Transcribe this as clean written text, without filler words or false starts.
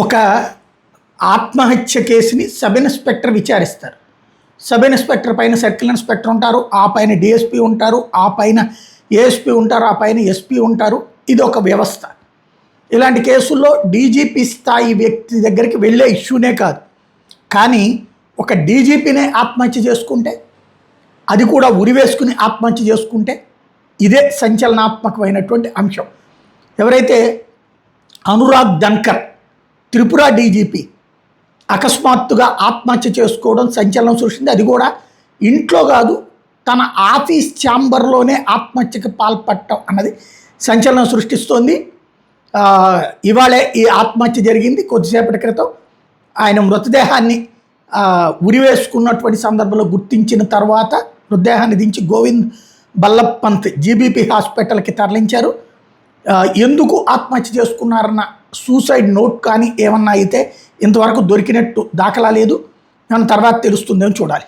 ఒక ఆత్మహత్య కేసుని సబ్ ఇన్స్పెక్టర్ విచారిస్తారు. సబ్ ఇన్స్పెక్టర్ పైన సర్కిల్ ఇన్స్పెక్టర్ ఉంటారు, ఆ పైన డిఎస్పీ ఉంటారు, ఆ పైన ఏఎస్పీ ఉంటారు, ఆ పైన ఎస్పీ ఉంటారు. ఇది ఒక వ్యవస్థ. ఇలాంటి కేసుల్లో డీజీపీ స్థాయి వ్యక్తి దగ్గరికి వెళ్ళే ఇష్యూనే కాదు. కానీ ఒక డీజీపీనే ఆత్మహత్య చేసుకుంటే, అది కూడా ఉరివేసుకుని ఆత్మహత్య చేసుకుంటే ఇదే సంచలనాత్మకమైనటువంటి అంశం. ఎవరైతే అనురాగ్ ధన్కర్ త్రిపుర డీజీపీ అకస్మాత్తుగా ఆత్మహత్య చేసుకోవడం సంచలనం సృష్టించింది. అది కూడా ఇంట్లో కాదు, తన ఆఫీస్ ఛాంబర్లోనే ఆత్మహత్యకి పాల్పడటం అన్నది సంచలనం సృష్టిస్తోంది. ఇవాళే ఈ ఆత్మహత్య జరిగింది. కొద్దిసేపటి క్రితం ఆయన మృతదేహాన్ని ఉరివేసుకున్నటువంటి సందర్భంలో గుర్తించిన తర్వాత మృతదేహాన్ని దించి గోవింద్ బల్లభ్ పంత్ జీబీపీ హాస్పిటల్కి తరలించారు. ఎందుకు ఆత్మహత్య చేసుకున్నారన్న సూసైడ్ నోట్ కానీ ఏమన్నా అయితే ఇంతవరకు దొరికినట్టు దాఖలా లేదు. దాని తర్వాత తెలుస్తుందేమో చూడాలి.